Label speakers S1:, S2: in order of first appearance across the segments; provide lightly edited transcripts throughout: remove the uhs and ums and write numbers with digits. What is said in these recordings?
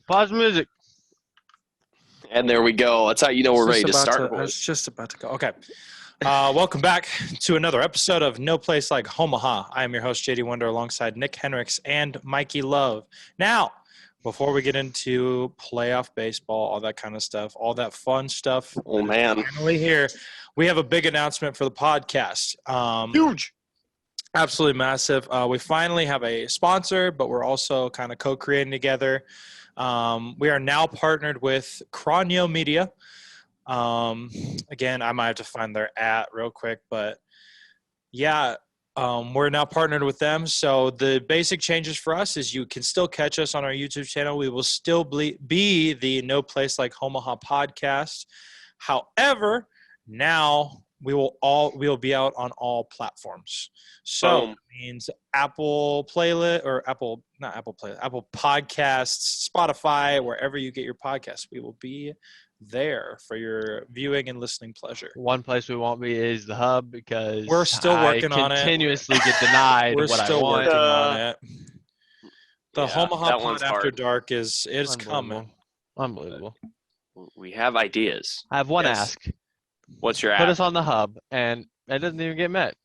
S1: Pause music.
S2: And there we go. That's how you know we're ready to start,
S3: I
S2: boys.
S3: was just about to go. Okay. Welcome back to another episode of No Place Like Homaha. I am your host, JD Wonder, alongside Nick Henricks and Mikey Love. Now, before we get into playoff baseball, all that kind of stuff, all that fun stuff, finally here, we have a big announcement for the podcast.
S2: Huge.
S3: Absolutely massive. We finally have a sponsor, but we're also kind of co-creating together. We are now partnered with Cronio Media. Again, I might have to find their real quick, but yeah, we're now partnered with them. So the basic changes for us is you can still catch us on our YouTube channel. We will still be the No Place Like Homaha podcast. However, now we will be out on all platforms. So that means Apple Podcasts, Spotify, wherever you get your podcasts, we will be there for your viewing and listening pleasure.
S1: One place we won't be is the hub because
S3: we're still working on it.
S1: Continuously get denied
S3: we're
S1: what I
S3: still
S1: want.
S3: working on it. The
S2: Yeah,
S3: Homaha Pod After Dark is coming.
S1: Unbelievable.
S2: We have ideas.
S1: I have one
S3: Yes.
S1: ask.
S2: What's your
S1: Put
S2: ask?
S1: us on the hub, and it doesn't even get met.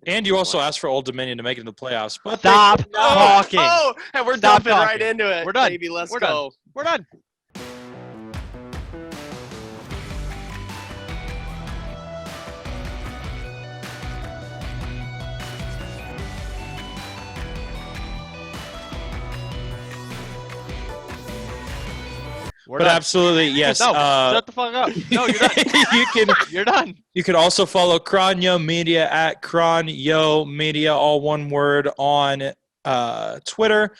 S3: And you also asked for Old Dominion to make it into the playoffs. But
S1: Stop talking.
S2: Oh, and we're
S1: Stop
S2: dumping right
S1: talking.
S2: into it.
S1: We're done.
S2: Baby, let's
S1: We're
S2: go.
S1: We're done.
S3: absolutely, yes.
S1: No, shut the fuck up. No, you're done. You're done.
S3: You can also follow Cronio Media at Cronio Media, all one word, on Twitter.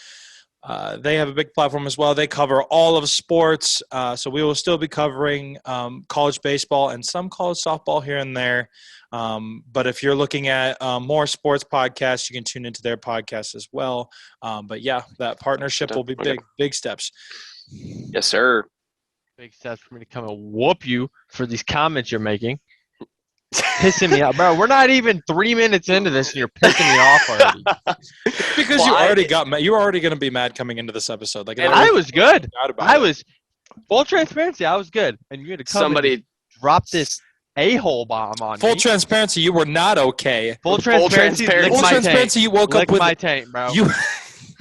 S3: They have a big platform as well. They cover all of sports. So we will still be covering college baseball and some college softball here and there. But if you're looking at more sports podcasts, you can tune into their podcast as well. But yeah, that partnership will be big steps.
S2: Yes, sir.
S1: Big steps for me to come and whoop you for these comments you're making. Pissing me off, bro. We're not even 3 minutes into this, and you're pissing me off already.
S3: Because you already got mad. You were already going to be mad coming into this episode. Like,
S1: and I was good. I was full transparency. I was good, and you're going to come and drop this a-hole bomb on
S3: full
S1: me.
S3: Transparency. You were not okay.
S1: Full transparency.
S3: Full transparency. You woke up with
S1: my tank, bro.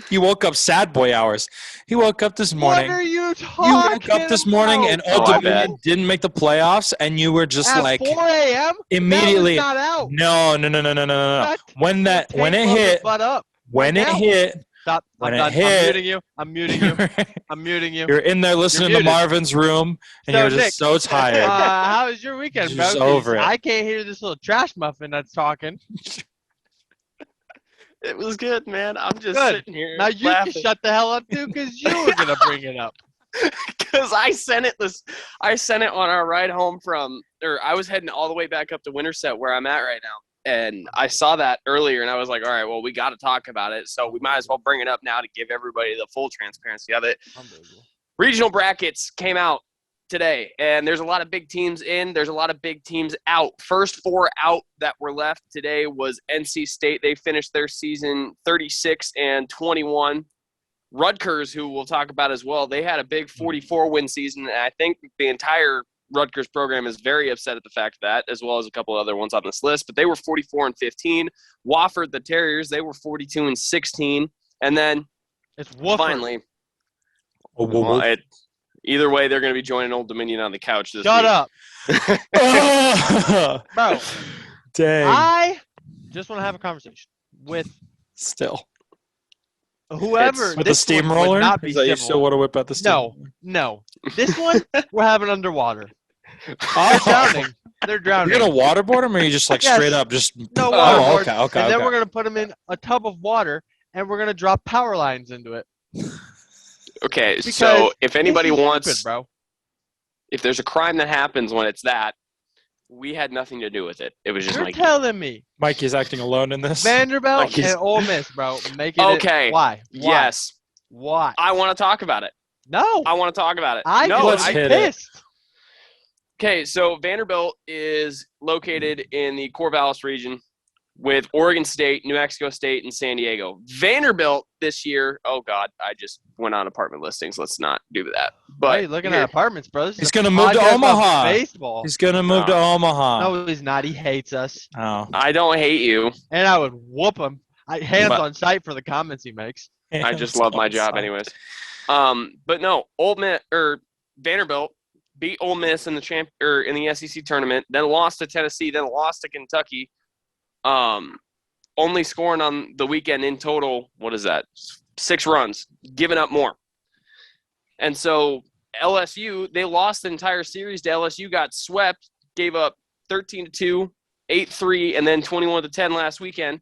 S3: You woke up sad boy hours. He woke up this morning.
S1: What are you talking
S3: You woke up this morning and Old Dominion didn't make the playoffs, and you were just
S1: at
S3: like
S1: 4 a.m.
S3: immediately.
S1: That was not out.
S3: No. When it hit, Stop.
S1: I'm muting you. I'm muting you.
S3: You're in there listening to Marvin's Room, and you're just so tired.
S1: How was your weekend, bro?
S3: Just over it.
S1: I can't hear this little trash muffin that's talking.
S2: It was good, man. I'm just sitting here.
S1: Now you
S2: laughing.
S1: can shut the hell up too, because you were gonna bring it up.
S2: Because I sent it on our ride home I was heading all the way back up to Winterset where I'm at right now, and I saw that earlier, and I was like, all right, well, we got to talk about it, so we might as well bring it up now to give everybody the full transparency of it. Regional brackets came out today, and there's a lot of big teams in. There's a lot of big teams out. First 4 out that were left today was NC State. They finished their season 36-21. Rutgers, who we'll talk about as well, they had a big 44-win season, and I think the entire Rutgers program is very upset at the fact of that, as well as a couple of other ones on this list. But they were 44-15. Wofford, the Terriers, they were 42-16. And then finally, either way, they're going to be joining Old Dominion on the couch this week.
S1: Shut up. Bro.
S3: Dang.
S1: I just want to have a conversation with whoever.
S3: With the steamroller?
S1: Not be
S3: Is that you
S1: civil.
S3: still want to whip out the steamroller?
S1: No. This one, we're having underwater. They're drowning.
S3: You're going to waterboard them, or you just straight up just...
S1: No waterboard.
S3: Okay.
S1: And then we're going to put them in a tub of water, and we're going to drop power lines into it.
S2: Okay,
S1: Because
S2: so if anybody wants,
S1: stupid, bro.
S2: If there's a crime that happens when it's that, we had nothing to do with it. It was just
S1: You're telling me
S3: Mike is acting alone in this.
S1: Vanderbilt and Ole Miss, bro, making
S2: okay.
S1: it. Why?
S2: Yes.
S1: Why?
S2: I want to talk about it.
S1: No.
S2: I want to talk about it.
S1: I'm pissed.
S2: Okay, so Vanderbilt is located in the Corvallis region. with Oregon State, New Mexico State, and San Diego. Vanderbilt this year, oh, God, I just went on apartment listings. Let's not do that.
S1: Why are
S2: But
S1: you looking
S2: here-
S1: at apartments, bro? This is
S3: He's
S1: a
S3: going to move to
S1: podcast about
S3: Omaha.
S1: baseball.
S3: He's going to move to Omaha.
S1: No, he's not. He hates us.
S3: Oh.
S2: I don't hate you.
S1: And I would whoop him. Hands
S2: But-
S1: on sight for the comments he makes.
S2: I just love my job anyways. But no, Vanderbilt beat Ole Miss in the SEC tournament, then lost to Tennessee, then lost to Kentucky. Only scoring on the weekend in total, what is that? 6 runs, giving up more. And so LSU, they lost the entire series to LSU, got swept, gave up 13-2, 8-3, and then 21-10 last weekend.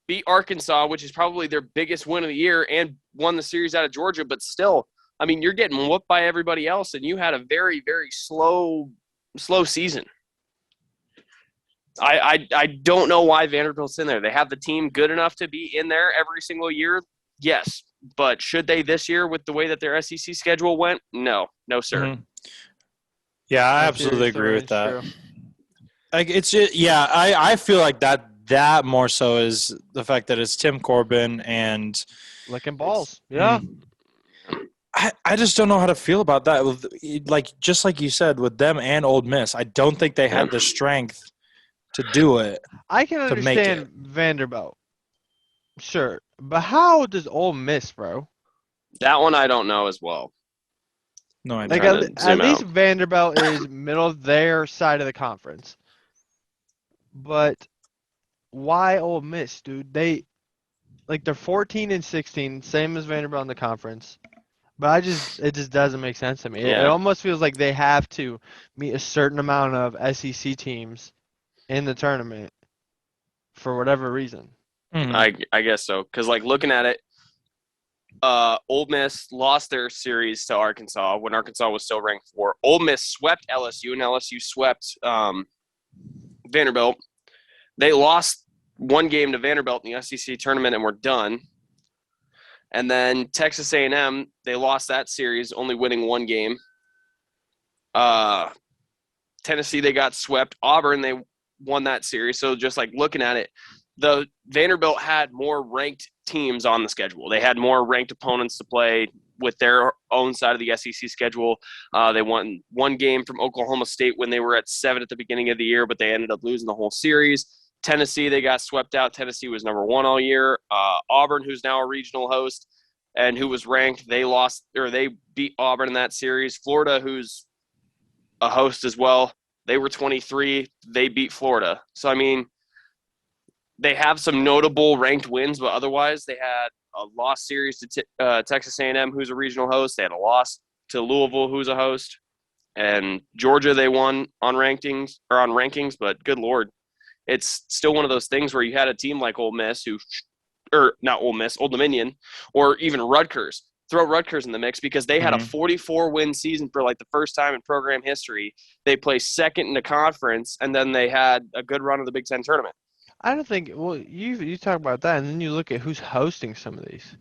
S2: Beat Arkansas, which is probably their biggest win of the year, and won the series out of Georgia. But still, I mean, you're getting whooped by everybody else, and you had a very, very slow season. I don't know why Vanderbilt's in there. They have the team good enough to be in there every single year, yes. But should they this year with the way that their SEC schedule went? No, sir.
S3: Mm-hmm. Yeah, I absolutely agree with that. Like it's just, yeah, I feel like that more so is the fact that it's Tim Corbin and
S1: licking balls. Yeah.
S3: I just don't know how to feel about that. Like just like you said with them and Ole Miss, I don't think they had the strength to do it.
S1: I can understand Vanderbilt. Sure. But how does Ole Miss, bro?
S2: That one I don't know as well.
S3: No, I
S1: like
S3: don't.
S1: at least Vanderbilt is middle of their side of the conference. But why Ole Miss, dude? They're 14-16, same as Vanderbilt in the conference. But it just doesn't make sense to me.
S2: Yeah.
S1: It almost feels like they have to meet a certain amount of SEC teams in the tournament for whatever reason.
S3: Mm-hmm.
S2: I guess so. Because, looking at it, Ole Miss lost their series to Arkansas when Arkansas was still ranked 4. Ole Miss swept LSU, and LSU swept Vanderbilt. They lost one game to Vanderbilt in the SEC tournament and were done. And then Texas A&M, they lost that series, only winning one game. Tennessee, they got swept. Auburn, they won that series. So just looking at it, the Vanderbilt had more ranked teams on the schedule. They had more ranked opponents to play with their own side of the SEC schedule. They won one game from Oklahoma State when they were at 7 at the beginning of the year, but they ended up losing the whole series. Tennessee, they got swept out. Tennessee was number 1 all year. Auburn, who's now a regional host and who was ranked, they beat Auburn in that series. Florida, who's a host as well, they were 23. They beat Florida. So, I mean, they have some notable ranked wins, but otherwise they had a lost series to Texas A&M, who's a regional host. They had a loss to Louisville, who's a host. And Georgia, they won on rankings, but good Lord. It's still one of those things where you had a team like Ole Miss not Ole Miss, Old Dominion, or even Rutgers. Throw Rutgers in the mix because they had a 44-win season for the first time in program history. They placed second in the conference, and then they had a good run of the Big Ten tournament.
S1: I don't think. Well, you talk about that, and then you look at who's hosting some of these.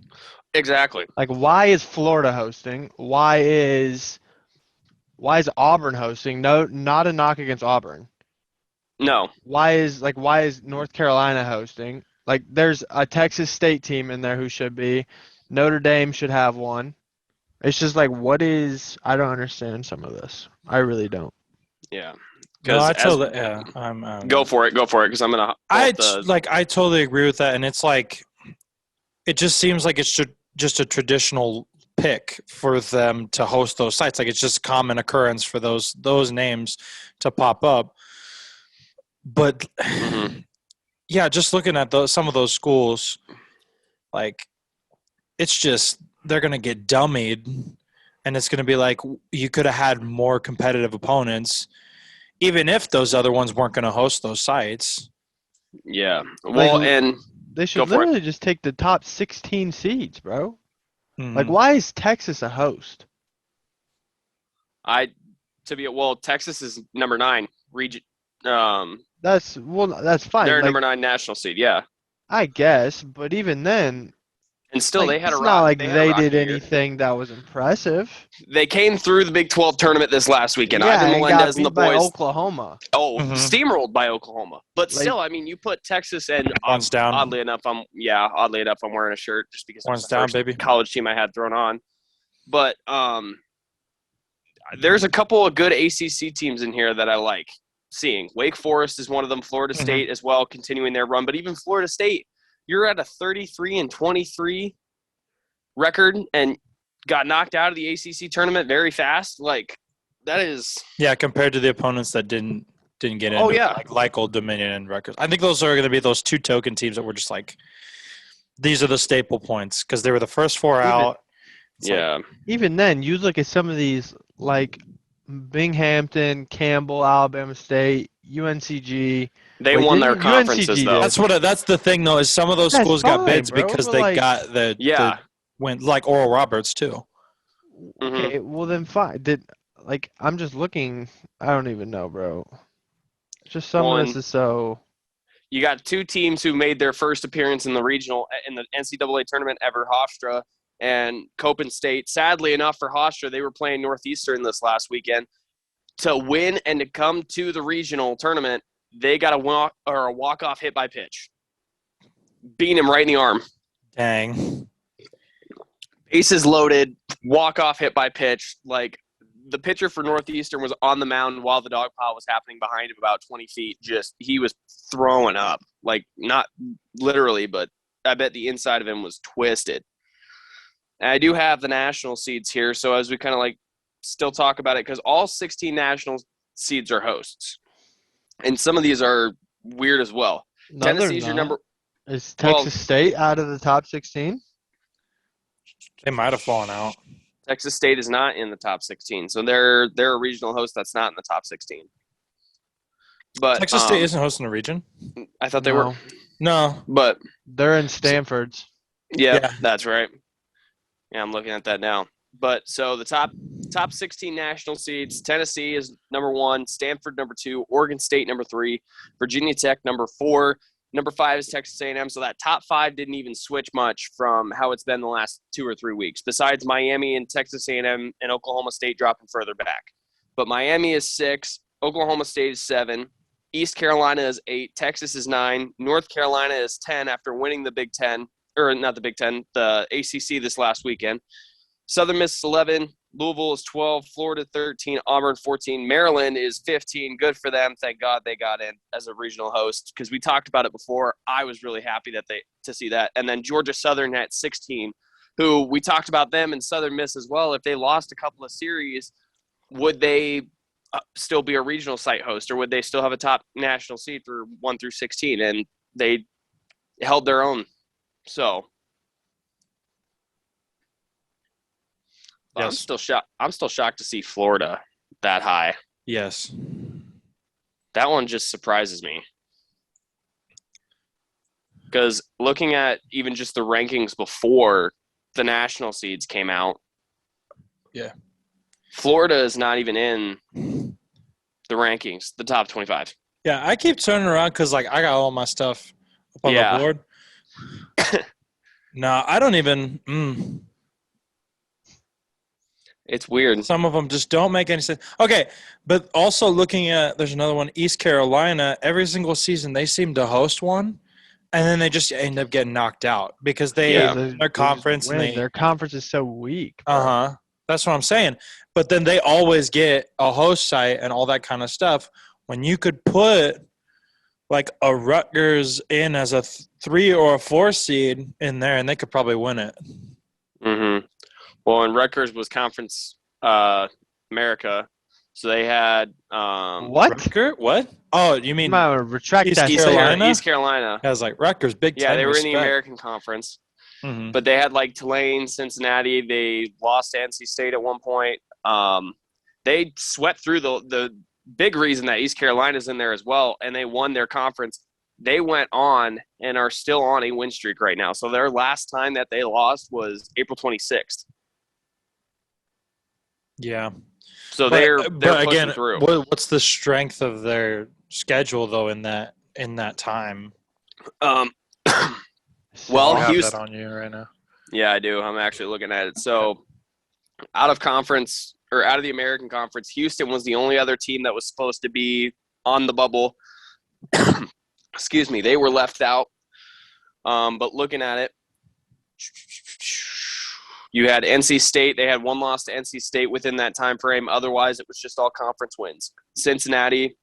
S2: Exactly.
S1: Why is Florida hosting? Why is Auburn hosting? No, not a knock against Auburn.
S2: No.
S1: Why is North Carolina hosting? There's a Texas State team in there who should be. Notre Dame should have one. It's just what is? I don't understand some of this. I really don't.
S2: Yeah.
S3: No, I'm
S2: go for it, because I'm gonna.
S3: I totally agree with that, and it's it just seems like it's just a traditional pick for them to host those sites. It's just a common occurrence for those names to pop up. But yeah, just looking at some of those schools, it's just they're gonna get dummied, and it's gonna be you could have had more competitive opponents. Even if those other ones weren't going to host those sites.
S2: Yeah. Well, and
S1: they should literally just take the top 16 seeds, bro. Why is Texas a host?
S2: Texas is number 9 region.
S1: That's fine.
S2: They're number 9 national seed. Yeah.
S1: I guess, but even then,
S2: And still,
S1: Like,
S2: they had a
S1: it's not like
S2: they had a
S1: they
S2: rocky
S1: did
S2: year.
S1: anything that was impressive.
S2: They came through the Big 12 tournament this last weekend.
S1: Yeah,
S2: Ivan
S1: and got
S2: Melendez and the
S1: beat by
S2: boys.
S1: Oklahoma.
S3: Mhm.
S2: Steamrolled by Oklahoma. But
S1: Like-
S2: still, I mean, you put Texas and
S3: One's down.
S2: oddly enough, I'm wearing a shirt just because it was
S3: One's
S2: the
S3: down,
S2: first
S3: baby.
S2: college team I had thrown on. But there's a couple of good ACC teams in here that I like seeing. Wake Forest is one of them. Florida
S3: Mhm.
S2: State as well, continuing their run. But even Florida State, you're at a 33-23 record and got knocked out of the ACC tournament very fast. Like, that is
S3: Yeah, compared to the opponents that didn't get into
S2: Oh, yeah.
S3: like Old Dominion and Rutgers. I think those are going to be those two token teams that were just like, these are the staple points because they were the first four
S1: Even-
S3: out. It's like,
S2: yeah.
S1: Even then, you look at some of these like Binghamton, Campbell, Alabama State, UNCG.
S2: They
S1: Wait,
S2: won their
S1: didn't
S2: conferences
S1: UNCG
S2: though.
S1: did?
S3: that's the thing though, is some of those
S1: That's
S3: schools got
S1: fine,
S3: bids
S1: bro,
S3: because
S1: but,
S3: they
S1: like-
S3: got
S2: Yeah.
S3: went like Oral Roberts too.
S1: Okay, well then fine. I'm just looking. I don't even know, bro. Just some of this is so.
S2: You got two teams who made their first appearance in the NCAA tournament ever, Hofstra and Copen State. Sadly enough for Hofstra, they were playing Northeastern this last weekend. To win and to come to the regional tournament, they got a walk-off hit by pitch. Beating him right in the arm.
S3: Dang.
S2: Bases loaded, walk-off hit by pitch. Like, the pitcher for Northeastern was on the mound while the dog pile was happening behind him about 20 feet. He was throwing up. Like, not literally, but I bet the inside of him was twisted. And I do have the national seeds here, so as we kind of still talk about it, because all 16 national seeds are hosts. And some of these are weird as well.
S1: No, they're
S2: Tennessee's your
S1: not.
S2: number.
S1: Is
S2: Well-
S1: Texas State out of the top 16?
S3: They might have fallen out.
S2: Texas State is not in the top 16, so they're a regional host that's not in the top 16. But
S3: Texas State isn't hosting a region.
S2: I thought they were,
S3: No.
S2: but
S1: They're in Stanford's.
S2: yeah,
S3: Yeah.
S2: that's right. Yeah, I'm looking at that now. But so the top 16 national seeds: Tennessee is number 1, Stanford number 2, Oregon State number 3, Virginia Tech number 4. Number 5 is Texas A&M, so that top 5 didn't even switch much from how it's been the last 2 or 3 weeks, besides Miami and Texas A&M and Oklahoma State dropping further back. But Miami is 6, Oklahoma State is 7, East Carolina is 8, Texas is 9, North Carolina is 10 after winning the Big Ten, or not the Big Ten, the ACC this last weekend. Southern Miss is 11, Louisville is 12, Florida 13, Auburn 14, Maryland is 15. Good for them. Thank God they got in as a regional host because we talked about it before. I was really happy to see that. And then Georgia Southern at 16, who we talked about them and Southern Miss as well. If they lost a couple of series, would they still be a regional site host or would they still have a top national seed for 1 through 16? And they held their own. So
S3: Yes.
S2: I'm still shocked to see Florida that high.
S3: Yes.
S2: That one just surprises me. Because looking at even just the rankings before the national seeds came out,
S3: Yeah.
S2: Florida is not even in the rankings, the top 25.
S3: Yeah, I keep turning around because I got all my stuff up on
S2: Yeah.
S3: the board. No, I don't even.
S2: It's weird.
S3: Some of them just don't make any sense. Okay, but also looking at, there's another one, East Carolina. Every single season they seem to host one, and then they just end up getting knocked out because their conference and
S1: their conference is so weak. bro.
S3: Uh-huh. That's what I'm saying. But then they always get a host site and all that kind of stuff. When you could put a Rutgers in as a 3 or a 4 seed in there, and they could probably win it.
S2: Mm-hmm. Well, and Rutgers was Conference America, so they had
S1: What?
S3: Rutgers? What? Oh, you
S1: You
S3: mean
S1: might want to retract
S3: East
S1: that.
S3: Carolina?
S2: East Carolina.
S3: I was like Rutgers, Big
S2: Yeah,
S3: Ten.
S2: they were in the
S3: respect.
S2: American Conference.
S3: Mhm.
S2: But they had Tulane, Cincinnati. They lost to NC State at one point. They swept through the big reason that East Carolina's in there as well, and they won their conference. They went on and are still on a win streak right now. So their last time that they lost was April 26th.
S3: Yeah.
S2: So they're
S3: but
S2: pushing
S3: again,
S2: through.
S3: what's the strength of their schedule though in that time?
S2: Well,
S3: I have
S2: Houston-
S3: that on you right now.
S2: Yeah, I do. I'm actually looking at it. So out of conference or out of the American Conference, Houston was the only other team that was supposed to be on the bubble. Excuse me, they were left out. But looking at it, you had NC State. They had one loss to NC State within that time frame. Otherwise, it was just all conference wins. Cincinnati,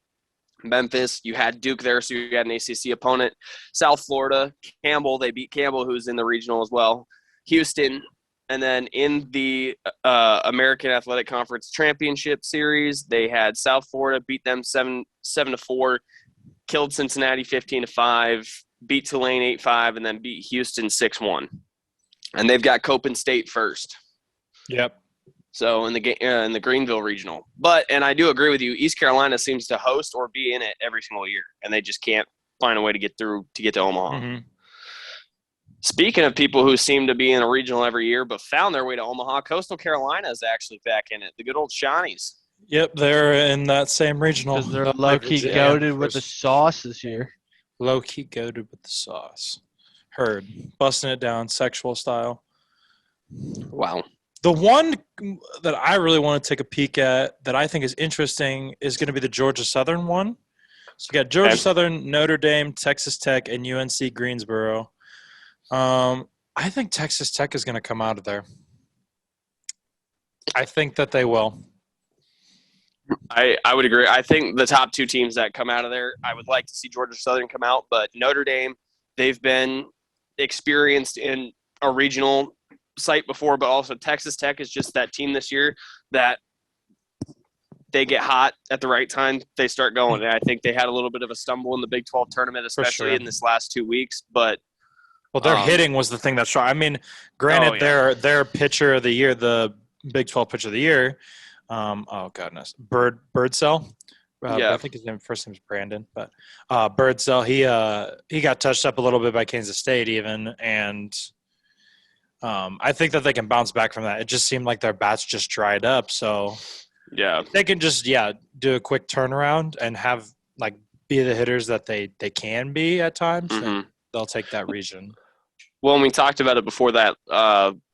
S2: Memphis, you had Duke there, so you had an ACC opponent. South Florida, Campbell, they beat Campbell, who's in the regional as well. Houston, and then in the American Athletic Conference Championship Series, they had South Florida beat them 7-4, killed Cincinnati 15-5, beat Tulane 8-5, and then beat Houston 6-1. And they've got Copen State first.
S3: Yep.
S2: So in the Greenville regional, and I do agree with you. East Carolina seems to host or be in it every single year, and they just can't find a way to get through to get to Omaha.
S3: Mm-hmm.
S2: Speaking of people who seem to be in a regional every year but found their way to Omaha, Coastal Carolina is actually back in it. The good old Shawnees.
S3: Yep, they're in that same regional.
S1: Because they're low-key goated with the sauce this year.
S3: Low-key goated with the sauce. Heard. Busting it down, sexual style.
S2: Wow.
S3: The one that I really want to take a peek at that I think is interesting is going to be the Georgia Southern one. So you got Georgia Southern, Notre Dame, Texas Tech, and UNC Greensboro. I think Texas Tech is going to come out of there. I think that they will.
S2: I would agree. I think the top two teams that come out of there, I would like to see Georgia Southern come out, but Notre Dame, they've been experienced in a regional site before, but also Texas Tech is just that team this year that they get hot at the right time, they start going. And I think they had a little bit of a stumble in the Big 12 tournament, especially in this last 2 weeks. But
S3: their hitting was the thing that's strong. I mean, granted, their pitcher of the year, the Big 12 pitcher of the year, Birdsell. I think his first name is Brandon, but Birdsell, he got touched up a little bit by Kansas State even, and I think that they can bounce back from that. It just seemed like their bats just dried up, so they can just do a quick turnaround and have be the hitters that they can be at times. Mm-hmm. They'll take that region.
S2: Well, when we talked about it before that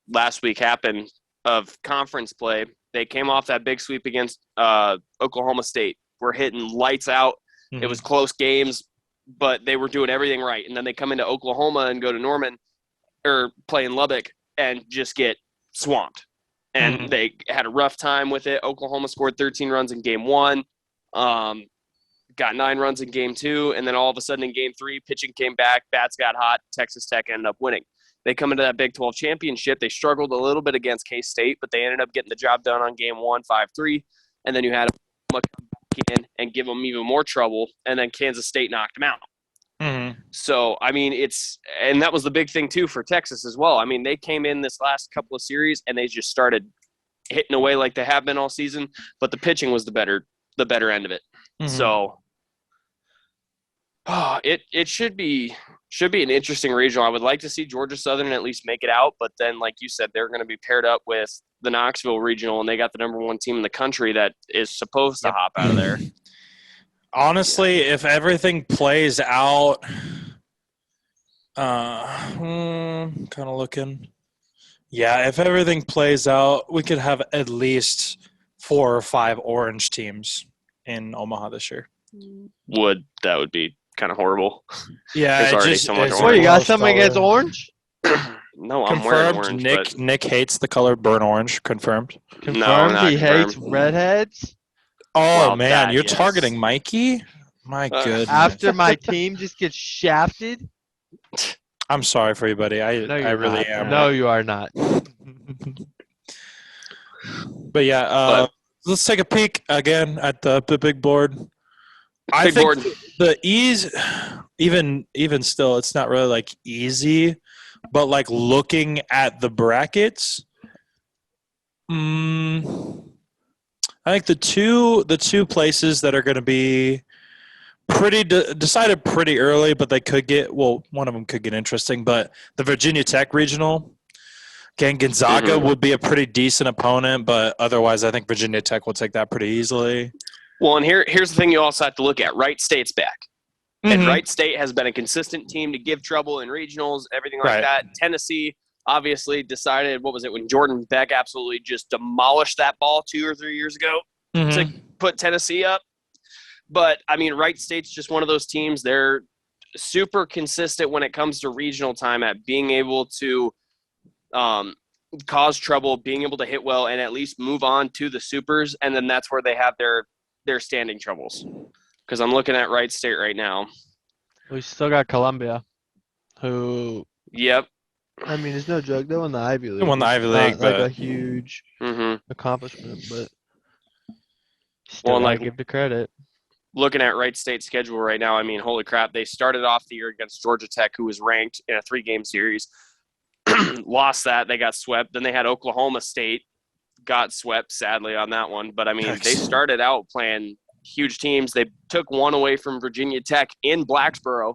S2: last week happened of conference play, they came off that big sweep against Oklahoma State. We're hitting lights out. Mm-hmm. It was close games, but they were doing everything right. And then they come into Oklahoma and go to Norman or play in Lubbock and just get swamped. And they had a rough time with it. Oklahoma scored 13 runs in game 1, got 9 runs in game 2, and then all of a sudden in game 3, pitching came back, bats got hot, Texas Tech ended up winning. They come into that Big 12 championship. They struggled a little bit against K-State, but they ended up getting the job done on game 1, 5-3. And then you had Oklahoma come back in and give them even more trouble, and then Kansas State knocked them out. Mm-hmm. So, I mean, and that was the big thing, too, for Texas as well. I mean, they came in this last couple of series, and they just started hitting away like they have been all season, but the pitching was the better end of it. Mm-hmm. So, it should be an interesting regional. I would like to see Georgia Southern at least make it out, but then, like you said, they're going to be paired up with the Knoxville regional, and they got the number 1 team in the country that is supposed to hop out of there.
S3: Honestly, if everything plays out, kind of looking. Yeah, if everything plays out, we could have at least 4 or 5 orange teams in Omaha this year.
S2: That would be kind of horrible.
S3: Yeah,
S2: there's already so much orange.
S1: What, you got something against orange?
S2: No, I'm wearing orange.
S3: Nick hates the color burnt orange. Confirmed.
S1: No, he hates redheads.
S3: Oh, well, man, you're targeting Mikey? My goodness.
S1: After my team just gets shafted?
S3: I'm sorry for you, buddy. I really am.
S1: No, you are not.
S3: But yeah, let's take a peek again at the big board. I think the ease, even still, it's not really easy, but looking at the brackets, I think the two places that are going to be pretty decided pretty early, but they could get one of them could get interesting. But the Virginia Tech regional, again, Gonzaga would be a pretty decent opponent, but otherwise, I think Virginia Tech will take that pretty easily.
S2: Well, and here's the thing you also have to look at. Wright State's back. And Wright State has been a consistent team to give trouble in regionals, everything like that. Tennessee, obviously decided, what was it, when Jordan Beck absolutely just demolished that ball 2 or 3 years ago to put Tennessee up. But, I mean, Wright State's just one of those teams. They're super consistent when it comes to regional time at being able to cause trouble, being able to hit well, and at least move on to the supers. And then that's where they have their standing troubles. Because I'm looking at Wright State right now.
S1: We still got Columbia, who,
S2: Yep.
S1: I mean, it's no joke. They won the Ivy League.
S3: They won the
S1: It's
S3: Ivy
S1: not
S3: League,
S1: like
S3: but
S1: a huge accomplishment, but still
S2: Well,
S1: gotta
S2: like,
S1: give the credit.
S2: looking at Wright State's schedule right now, I mean, holy crap. They started off the year against Georgia Tech, who was ranked in a 3-game series. Lost that. They got swept. Then they had Oklahoma State. Got swept, sadly, on that one. But, I mean, they started out playing huge teams. They took one away from Virginia Tech in Blacksburg,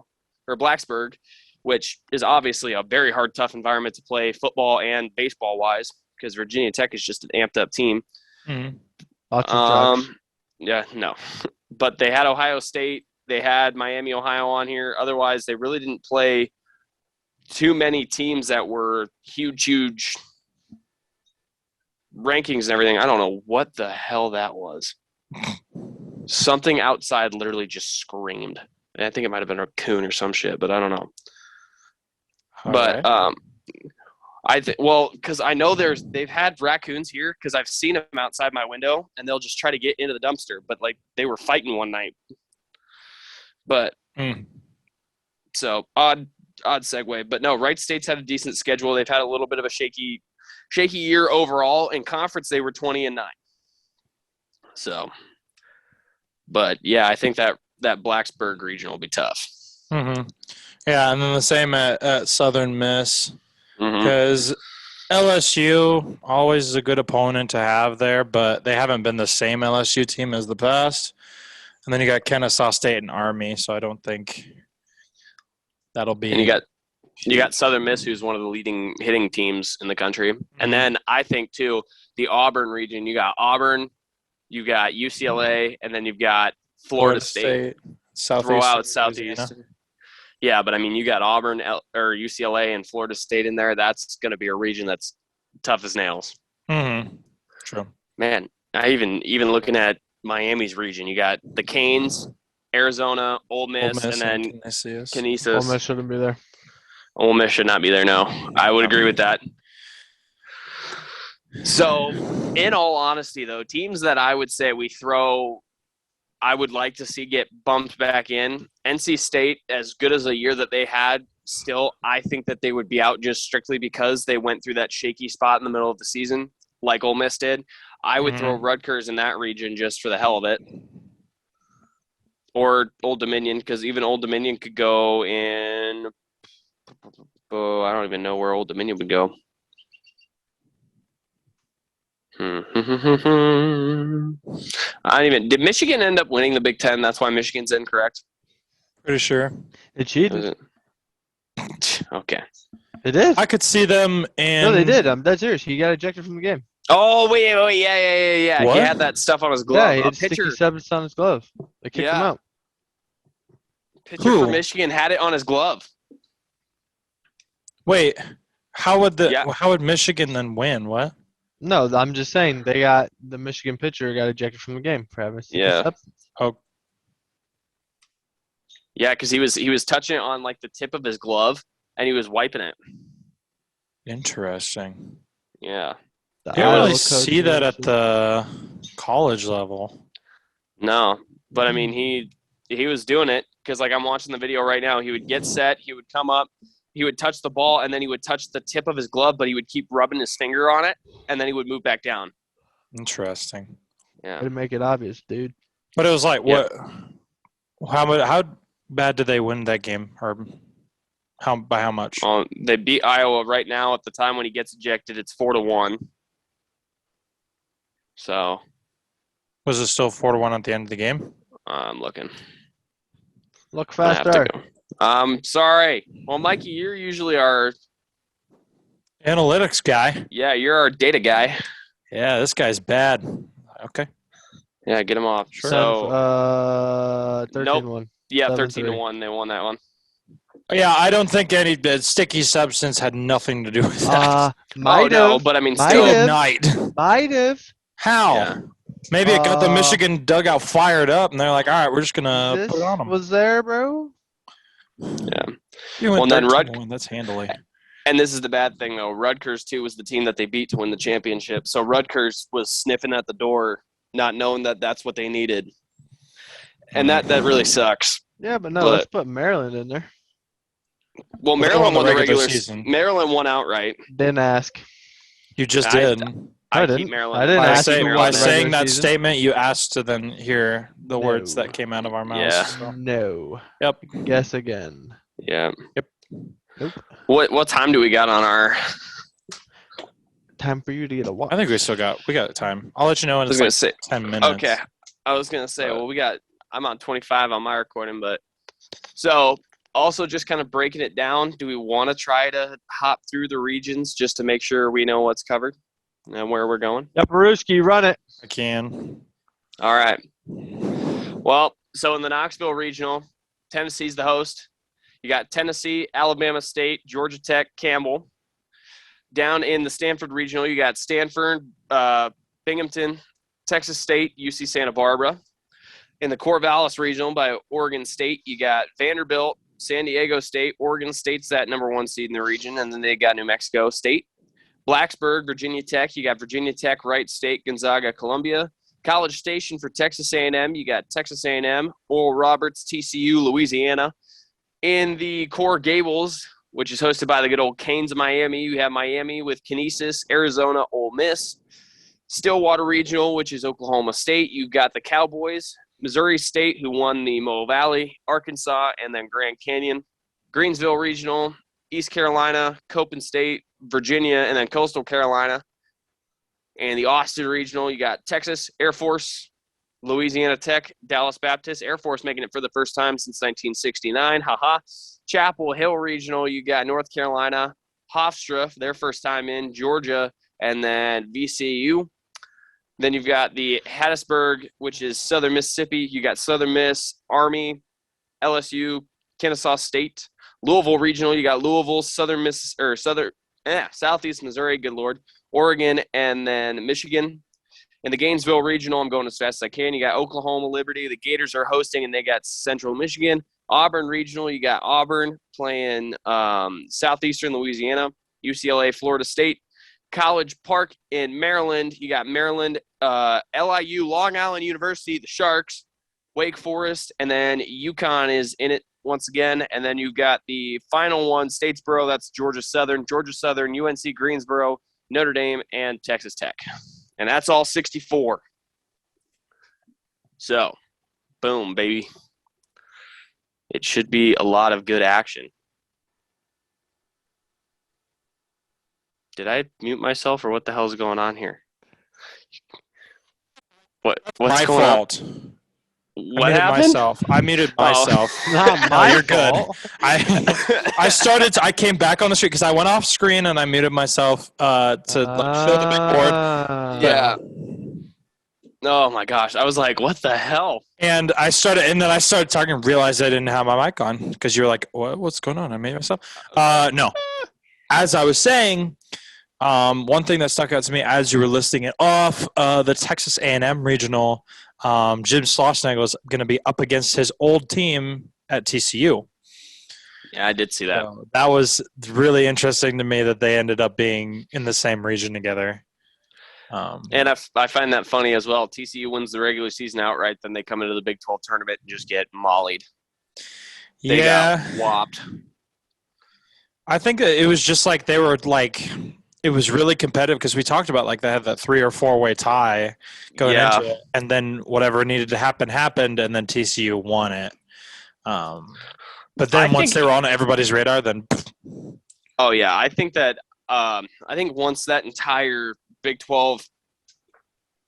S2: which is obviously a very hard, tough environment to play football and baseball-wise because Virginia Tech is just an amped-up team.
S1: Lots of drugs.
S2: Yeah, no. But they had Ohio State. They had Miami, Ohio on here. Otherwise, they really didn't play too many teams that were huge rankings and everything. I don't know what the hell that was. Something outside literally just screamed. And I think it might have been a raccoon or some shit, but I don't know. Because I know they've had raccoons here because I've seen them outside my window and they'll just try to get into the dumpster. But like they were fighting one night. But so odd segue. But no, Wright State's had a decent schedule. They've had a little bit of a shaky year overall. In conference, they were 20-9. So, but yeah, I think that Blacksburg region will be tough.
S3: Yeah, and then the same at Southern Miss. Because LSU always is a good opponent to have there, but they haven't been the same LSU team as the past. And then you got Kennesaw State and Army, so I don't think that'll be.
S2: And you got Southern Miss, who's one of the leading hitting teams in the country. And then I think too, the Auburn region. You got Auburn, you got UCLA, and then you've got Florida State. Throw out Southeast. Yeah, but I mean, you got Auburn or UCLA and Florida State in there. That's going to be a region that's tough as nails.
S3: True.
S2: Man, I even looking at Miami's region, you got the Canes, Arizona, Ole Miss and then Canisius.
S1: Ole Miss shouldn't be there.
S2: Ole Miss should not be there. No, I would agree with that. So, in all honesty, though, teams that I would say I would like to see get bumped back in. NC State, as good as a year that they had, still, I think that they would be out just strictly because they went through that shaky spot in the middle of the season, like Ole Miss did. I would throw Rutgers in that region just for the hell of it. Or Old Dominion, because even Old Dominion could go in – I don't even know where Old Dominion would go. Did Michigan end up winning the Big Ten? That's why Michigan's incorrect.
S3: Pretty sure.
S1: They cheated.
S2: Okay.
S1: They did.
S3: I could see them in.
S1: No, they did. I'm dead serious. He got ejected from the game.
S2: Oh, wait, yeah.
S3: What?
S2: He had that stuff on his glove.
S1: Yeah, he had sticky substance on his glove. They kicked him out.
S2: Pitcher for Michigan had it on his glove.
S3: Wait, how would Michigan then win? What?
S1: No, I'm just saying the Michigan pitcher got ejected from the game for having sticky substance.
S3: Oh.
S2: Yeah, because he was touching it on like the tip of his glove and he was wiping it.
S3: Interesting.
S2: Yeah.
S3: You don't really see that at the college level.
S2: No, but I mean he was doing it because like I'm watching the video right now. He would get set, he would come up, he would touch the ball, and then he would touch the tip of his glove, but he would keep rubbing his finger on it, and then he would move back down.
S3: Interesting.
S2: Yeah.
S1: To make it obvious, dude.
S3: But it was like what? How bad did they win that game, or by how much?
S2: They beat Iowa right now. At the time when he gets ejected, it's 4-1. So.
S3: Was it still 4-1 at the end of the game?
S2: I'm looking.
S1: Look faster.
S2: Sorry. Well, Mikey, you're usually our
S3: analytics guy.
S2: Yeah, you're our data guy.
S3: Yeah, this guy's bad. Okay.
S2: Yeah, get him off.
S1: Sure.
S2: So
S1: 13-1.
S2: Yeah,
S1: 13-3.
S2: 13-1. They won that one.
S3: Yeah, I don't think any sticky substance had nothing to do with that.
S1: Might
S2: no,
S1: have.
S2: but I mean,
S1: Might
S2: still.
S3: Good
S1: have.
S3: night.
S1: Might have.
S3: How?
S2: Yeah.
S3: Maybe it got the
S1: Uh,
S3: Michigan dugout fired up, and they're like, "All right, we're just gonna
S1: this
S3: put it on them."
S1: was there, bro.
S2: Yeah.
S3: You
S2: Well,
S3: went
S2: and then
S3: 13-1. That's handily.
S2: And this is the bad thing, though. Rutgers, too, was the team that they beat to win the championship. So Rutgers was sniffing at the door, not knowing that that's what they needed. And that really sucks.
S1: Yeah, but no, let's
S2: But,
S1: put Maryland in there.
S2: well,
S3: Well, they
S2: Maryland won the regular
S3: season.
S2: Maryland won outright.
S1: Didn't ask.
S3: You just
S2: I-
S3: did.
S2: I
S1: didn't.
S2: keep Maryland.
S1: I didn't
S3: By,
S1: ask
S3: say,
S1: who
S3: by
S1: won the
S3: saying
S1: regular
S3: that
S1: season.
S3: statement, you asked to then hear the words
S1: No.
S3: that came out of our mouths.
S2: Yeah.
S3: So.
S1: No.
S3: Yep.
S1: Guess again.
S2: Yeah.
S3: Yep.
S1: Nope.
S2: What time do we got on our?
S1: Time for you to get a watch.
S3: I think we got time. I'll let you know in
S2: I was gonna say.
S3: 10 minutes.
S2: Okay. I was gonna say. Well, I'm on 25 on my recording, but so also just kind of breaking it down. Do we want to try to hop through the regions just to make sure we know what's covered and where we're going?
S1: Yep, Peruski, run it.
S3: I can.
S2: All right. Well, so in the Knoxville Regional, Tennessee's the host. You got Tennessee, Alabama State, Georgia Tech, Campbell. Down in the Stanford Regional, you got Stanford, Binghamton, Texas State, UC Santa Barbara. In the Corvallis Regional by Oregon State, you got Vanderbilt, San Diego State. Oregon State's that number 1 seed in the region, and then they got New Mexico State. Blacksburg, Virginia Tech, you got Virginia Tech, Wright State, Gonzaga, Columbia. College Station for Texas A&M, you got Texas A&M, Oral Roberts, TCU, Louisiana. In the Coral Gables, which is hosted by the good old Canes of Miami, you have Miami with Kinesis, Arizona, Ole Miss. Stillwater Regional, which is Oklahoma State, you've got the Cowboys, Missouri State, who won the Mo Valley, Arkansas, and then Grand Canyon. Greensville Regional, East Carolina, Copen State, Virginia, and then Coastal Carolina. And the Austin Regional, you got Texas, Air Force, Louisiana Tech, Dallas Baptist, Air Force making it for the first time since 1969. Haha. Chapel Hill Regional, you got North Carolina, Hofstra, their first time in, Georgia, and then VCU. Then you've got the Hattiesburg, which is Southern Mississippi. You got Southern Miss, Army, LSU, Kennesaw State. Louisville Regional, you got Louisville, Southeast Missouri, good Lord, Oregon, and then Michigan. In the Gainesville Regional, I'm going as fast as I can. You got Oklahoma Liberty. The Gators are hosting, and they got Central Michigan. Auburn Regional, you got Auburn playing Southeastern Louisiana. UCLA, Florida State. College Park in Maryland, you got Maryland, LIU, Long Island University, the Sharks, Wake Forest, and then UConn is in it once again. And then you've got the final one, Statesboro, that's Georgia Southern, UNC Greensboro, Notre Dame, and Texas Tech. And that's all 64. So, boom, baby. It should be a lot of good action. Did I mute myself, or what the hell is going on here? What's
S3: My
S2: going
S3: fault.
S2: on?
S3: I
S2: What
S3: muted
S2: happened?
S3: myself. I muted myself.
S1: Not
S3: No,
S1: my
S3: you're good.
S1: fault.
S3: I came back on the street because I went off screen and I muted myself to show the big board.
S2: Yeah. Oh my gosh. I was like, what the hell?
S3: And then I started talking and realized I didn't have my mic on because you were like, what's going on? I made myself. No. As I was saying, one thing that stuck out to me as you were listing it off, the Texas A&M regional, Jim Schlossnagle is going to be up against his old team at TCU.
S2: Yeah, I did see that.
S3: So that was really interesting to me that they ended up being in the same region together.
S2: And I find that funny as well. TCU wins the regular season outright, then they come into the Big 12 tournament and just get mollied. They got whopped.
S3: I think it was just like they were like it was really competitive because we talked about like they had that 3 or 4 way tie going into it, and then whatever needed to happen happened, and then TCU won it. But then once they were on everybody's radar, then
S2: oh yeah, I think that I think once that entire Big 12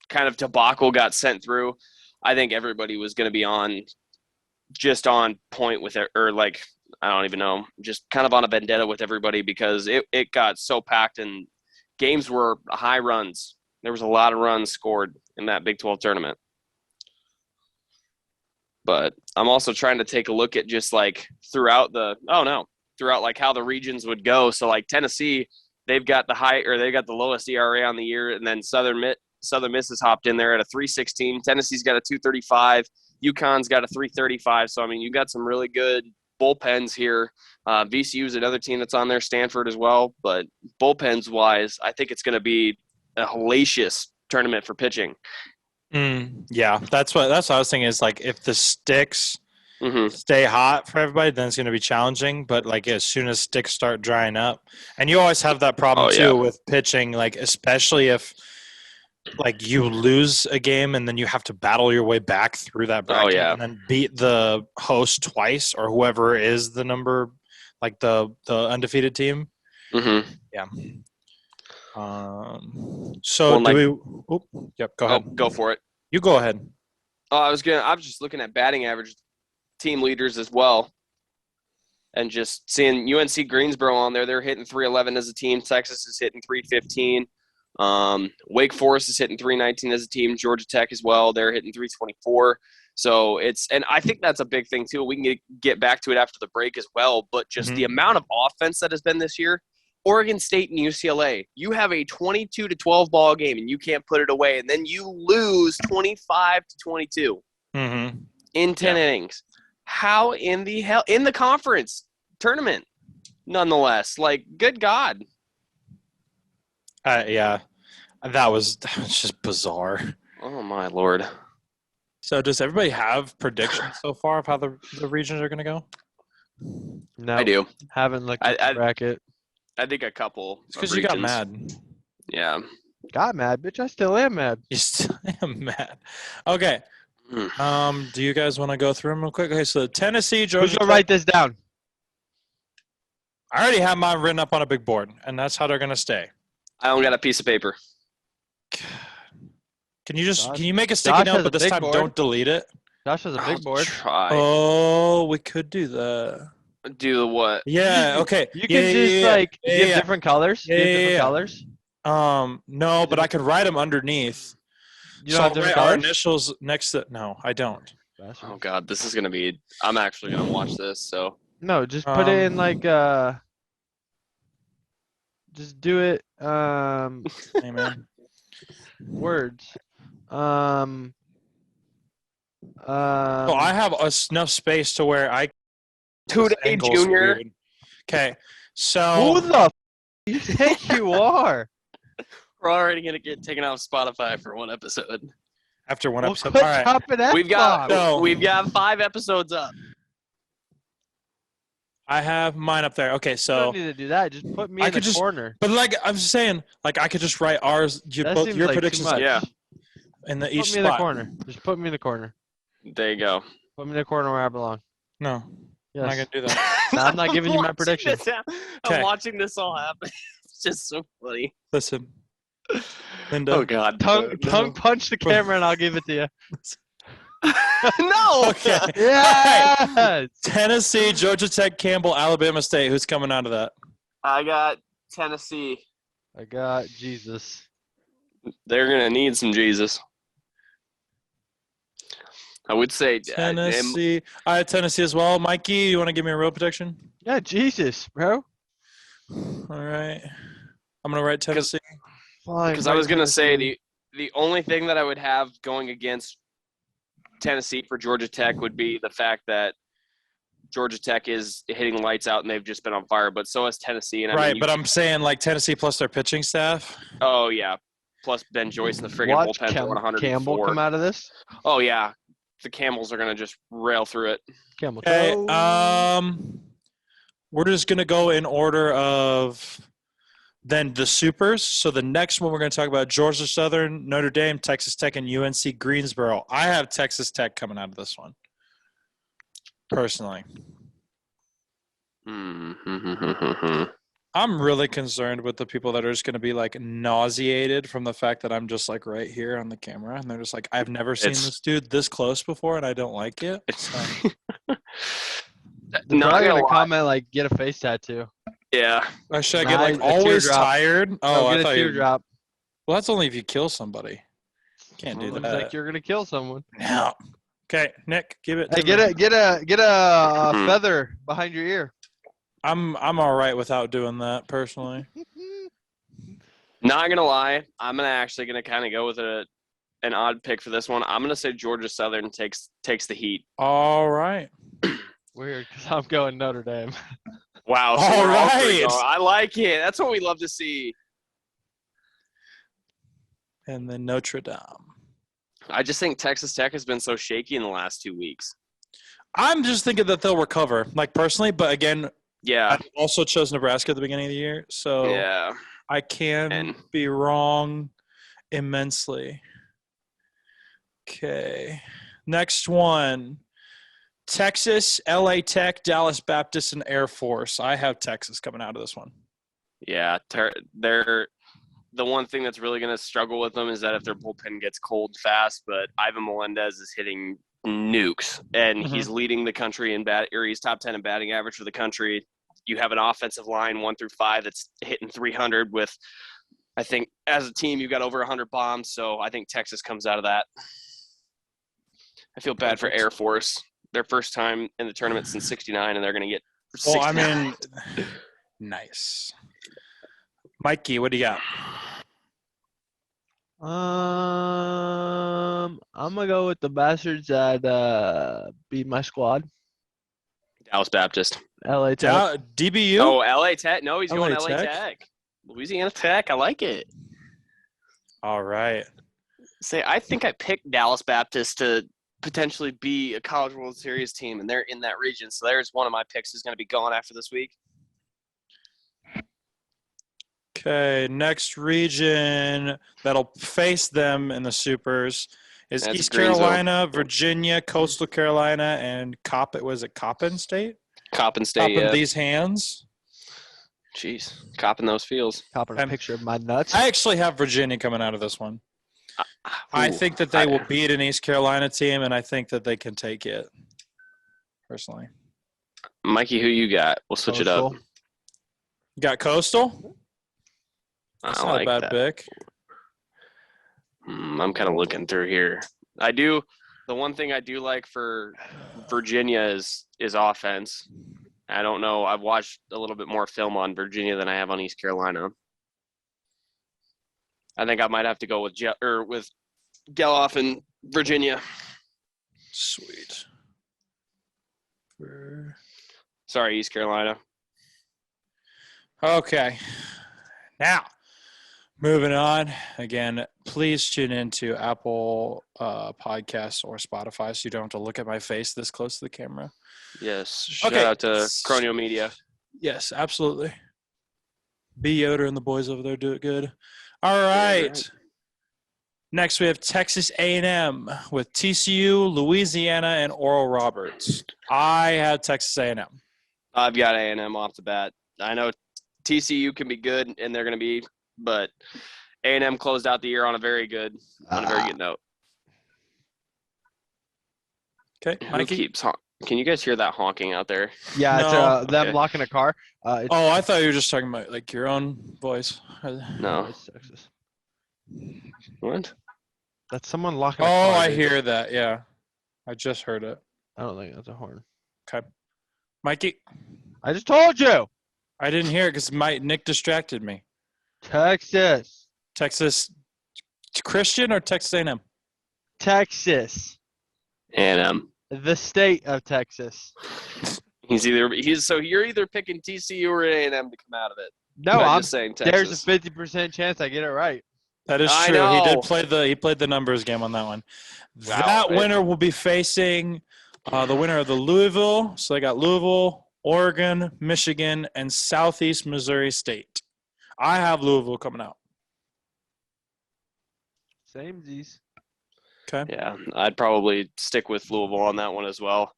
S2: kind of debacle got sent through, I think everybody was going to be on point with it, or like I don't even know, just kind of on a vendetta with everybody because it got so packed and games were high runs. There was a lot of runs scored in that Big 12 tournament. But I'm also trying to take a look at just like throughout like how the regions would go. So like Tennessee, they've got the lowest ERA on the year, and then Southern Miss has hopped in there at a 3.16. Tennessee's got a 2.35. UConn's got a 3.35. So I mean, you got some really good bullpens here. VCU is another team that's on there, Stanford as well. But bullpens wise, I think it's going to be a hellacious tournament for pitching.
S3: Yeah, that's what I was thinking. Is like if the sticks stay hot for everybody, then it's going to be challenging. But like as soon as sticks start drying up, and you always have that problem too with pitching, like especially if like you lose a game and then you have to battle your way back through that bracket and then beat the host twice or whoever is the number, like the undefeated team. Yeah. So go ahead.
S2: Go for it.
S3: You go ahead.
S2: I was just looking at batting average team leaders as well. And just seeing UNC Greensboro on there, they're hitting 311 as a team. Texas is hitting 315. Wake Forest is hitting 319 as a team. Georgia Tech as well. They're hitting 324. So and I think that's a big thing too. We can get back to it after the break as well. But just the amount of offense that has been this year, Oregon State and UCLA, you have a 22-12 ball game and you can't put it away. And then you lose 25-22 in 10 innings. How in the hell in the conference tournament, nonetheless, like good God.
S3: Yeah, that was just bizarre.
S2: Oh my Lord.
S3: So does everybody have predictions so far of how the regions are going to go?
S1: No,
S2: I do.
S1: Haven't looked at the bracket.
S2: I think a couple.
S3: It's because you got mad.
S2: Yeah.
S1: Got mad, bitch. I still am mad.
S3: You still am mad. Okay. Do you guys want to go through them real quick? Okay, so Tennessee, Georgia.
S1: Who's gonna write this down?
S3: I already have mine written up on a big board, and that's how they're gonna stay.
S2: I only got a piece of paper.
S3: Can you make a sticky note, but this time don't delete it?
S1: Josh has a big board.
S2: Try.
S3: Oh, we could do that.
S2: Do the what?
S3: Yeah. Okay.
S1: You can give different colors.
S3: Yeah.
S1: Colors.
S3: No, but I could write them underneath.
S1: You don't have different colors?
S3: Our initials next to. No, I don't.
S2: Oh God, this is gonna be. I'm actually gonna watch this. So.
S1: No, just put it in like Just do it.
S3: Hey man.
S1: Words.
S3: So I have enough space to where I.
S2: Two-day junior.
S3: Okay, so
S1: who the you think you are?
S2: We're already gonna get taken off Spotify for one episode.
S3: After one episode,
S1: Quit
S3: all right.
S1: chopping that
S2: We've got
S1: bomb.
S2: 5 episodes up.
S3: I have mine up there. Okay,
S1: You
S3: so
S1: don't need to do that. Just put me in the corner.
S3: But like I'm just saying, like I could just write ours.
S1: That seems
S3: your
S1: like too
S3: predictions.
S1: much.
S2: Yeah.
S3: In the
S1: Put
S3: each
S1: me in the
S3: spot.
S1: corner. Just put me in the corner.
S2: There you go.
S1: Put me in the corner where I belong.
S3: No,
S1: Yes.
S3: I'm not gonna do that.
S1: No, I'm not giving you my prediction.
S2: I'm watching this all happen. It's just so funny.
S3: Listen, Linda.
S2: Oh God.
S1: Tongue punch the camera and I'll give it to you.
S2: No.
S3: Okay.
S1: Yeah.
S3: Tennessee, Georgia Tech, Campbell, Alabama State. Who's coming out of that?
S2: I got Tennessee.
S1: I got Jesus.
S2: They're gonna need some Jesus. I would say
S3: Tennessee. I had Tennessee as well. Mikey, you want to give me a real prediction?
S1: Yeah, Jesus, bro.
S3: All right. I'm gonna write Tennessee.
S2: Because I was gonna say the only thing that I would have going against Tennessee for Georgia Tech would be the fact that Georgia Tech is hitting lights out and they've just been on fire, but so is Tennessee. And
S3: Right, but I'm saying like Tennessee plus their pitching staff.
S2: Oh yeah, plus Ben Joyce and the friggin'
S1: Watch
S2: bullpen for 104.
S1: Campbell come out of this.
S2: Oh yeah, the Camels are gonna just rail through it.
S1: Campbell.
S3: Okay.
S1: Go.
S3: We're just gonna go in order of then the supers. So the next one we're going to talk about Georgia Southern, Notre Dame, Texas Tech, and UNC Greensboro. I have Texas Tech coming out of this one, personally. I'm really concerned with the people that are just going to be like nauseated from the fact that I'm just like right here on the camera, and they're just like, I've never seen this dude this close before, and I don't like it.
S1: They're probably gonna comment like, get a face tattoo.
S2: Yeah.
S3: Or should I get like always tired? Oh,
S1: get
S3: I thought
S1: a teardrop.
S3: Well, that's only if you kill somebody. Can't do that.
S1: Like you're gonna kill someone.
S3: No. Okay, Nick, give it
S1: Hey,
S3: to me.
S1: get a
S2: Hmm.
S1: feather behind your ear.
S3: I'm all right without doing that personally.
S2: Not gonna lie, I'm actually gonna kind of go with an odd pick for this one. I'm gonna say Georgia Southern takes the heat.
S3: All right.
S1: Weird, because I'm going Notre Dame.
S2: Wow, so
S3: All
S2: we're all three
S3: right.
S2: going. I like it. That's what we love to see.
S3: And then Notre Dame.
S2: I just think Texas Tech has been so shaky in the last 2 weeks.
S3: I'm just thinking that they'll recover, like personally. But again,
S2: Yeah,
S3: I also chose Nebraska at the beginning of the year, so
S2: yeah.
S3: I can
S2: And
S3: be wrong immensely. Okay. Next one. Texas, LA Tech, Dallas Baptist, and Air Force. I have Texas coming out of this one.
S2: yeah, they're the one thing that's really going to struggle with them is that if their bullpen gets cold fast, but Ivan Melendez is hitting nukes and he's leading the country in he's top 10 in batting average for the country. You have an offensive line 1 through 5 that's hitting 300 with, I think as a team, you've got over 100 bombs. So I think Texas comes out of that. I feel bad for
S3: Perfect.
S2: Air Force. Their first time in the tournament since 69 and they're going to get
S3: Well,
S2: 69.
S3: I mean, nice. Mikey, what do you got?
S1: I'm gonna go with the bastards that beat my squad.
S2: Dallas Baptist.
S1: LA Tech.
S3: DBU?
S2: Oh, LA Tech. No, he's going
S3: LA
S2: LA
S3: Tech?
S2: Tech. Louisiana Tech. I like it.
S3: All right.
S2: Say, I think I picked Dallas Baptist to potentially be a College World Series team, and they're in that region. So there's one of my picks is going to be gone after this week.
S3: Okay, next region that'll face them in the Supers is
S2: That's
S3: East
S2: Greenville.
S3: Carolina, Virginia, Coastal Carolina, and Coppin State?
S2: Coppin State,
S3: Coppin
S2: yeah.
S3: these hands.
S2: Jeez, copping those fields.
S1: Copping a picture of my nuts.
S3: I actually have Virginia coming out of this one. I think that they will beat an East Carolina team, and I think that they can take it, personally.
S2: Mikey, who you got? We'll switch it up.
S1: Coastal.
S3: You got Coastal? That's
S2: I
S3: not
S2: like
S3: a bad
S2: that.
S3: pick.
S2: I'm kind of looking through here. I do. The one thing I do like for Virginia is offense. I don't know. I've watched a little bit more film on Virginia than I have on East Carolina. I think I might have to go with with Geloff and Virginia.
S3: Sweet.
S2: Sorry, East Carolina.
S3: Okay. Now, moving on. Again, please tune into Apple Podcasts or Spotify so you don't have to look at my face this close to the camera.
S2: Yes. Shout
S3: Okay.
S2: out to Chronio Media.
S3: Yes, absolutely. B. Yoder and the boys over there do it good. All right. Next, we have Texas A&M with TCU, Louisiana, and Oral Roberts. I have Texas A&M.
S2: I've got A&M off the bat. I know TCU can be good, and they're going to be, but A&M closed out the year on a very good note.
S3: Okay, Mikey?
S2: Can you guys hear that honking out there?
S1: Yeah,
S3: No.
S1: it's them
S2: Okay.
S1: locking a car.
S3: I thought you were just talking about like your own voice.
S2: No.
S1: It's Texas.
S2: What?
S1: That's someone locking a
S3: Oh,
S1: car.
S3: I
S1: dude.
S3: hear that. Yeah, I just heard it.
S1: I don't think that's a horn.
S3: Okay, Mikey,
S1: I just told you.
S3: I didn't hear it because Nick distracted me.
S1: Texas.
S3: Texas Christian or Texas A&M?
S1: Texas.
S2: A&M.
S1: The state of Texas.
S2: So you're either picking TCU or A&M to come out of it.
S1: No,
S2: But
S1: I'm
S2: just saying
S1: there's
S2: Texas.
S1: a 50% chance I get it right.
S3: That is
S2: I
S3: true.
S2: know.
S3: He played the numbers game on that one.
S2: Wow.
S3: That winner will be facing the winner of the Louisville. So they got Louisville, Oregon, Michigan, and Southeast Missouri State. I have Louisville coming out.
S1: Same Z's.
S3: Okay.
S2: Yeah, I'd probably stick with Louisville on that one as well.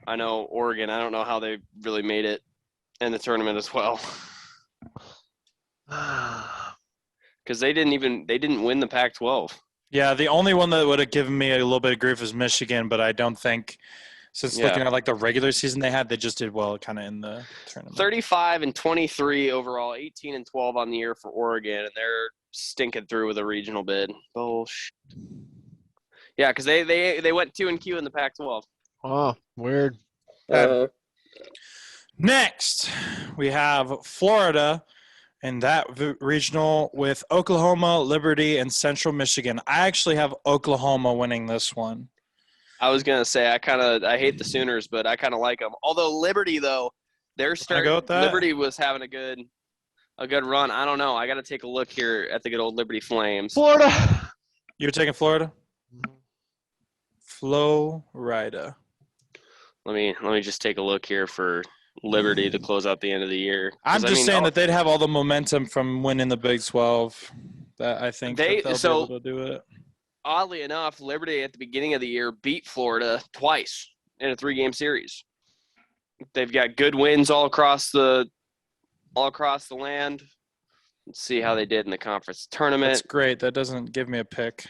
S2: I know Oregon. I don't know how they really made it in the tournament as well, because they didn't win the Pac-12.
S3: Yeah, the only one that would have given me a little bit of grief is Michigan, but I don't think, since looking at like the regular season they had, they just did well kind of in the tournament.
S2: 35-23 overall, 18-12 on the year for Oregon, and they're stinking through with a regional bid. Bullshit. Yeah, because they went 2-Q in the Pac-12.
S1: Oh, weird.
S3: Next, we have Florida and that regional with Oklahoma, Liberty, and Central Michigan. I actually have Oklahoma winning this one.
S2: I was gonna say I hate the Sooners, but I kind of like them. Although Liberty though,
S3: go with that?
S2: Liberty was having a good run. I don't know. I got to take a look here at the good old Liberty Flames.
S1: Florida.
S3: You're taking Florida? Florida.
S2: Let me just take a look here for Liberty to close out the end of the year.
S3: I'm just saying that they'd have all the momentum from winning the Big 12. That I think they'll be able to do it.
S2: Oddly enough, Liberty at the beginning of the year beat Florida twice in a 3-game series. They've got good wins all across the land. Let's see how they did in the conference tournament.
S3: That's great. That doesn't give me a pick.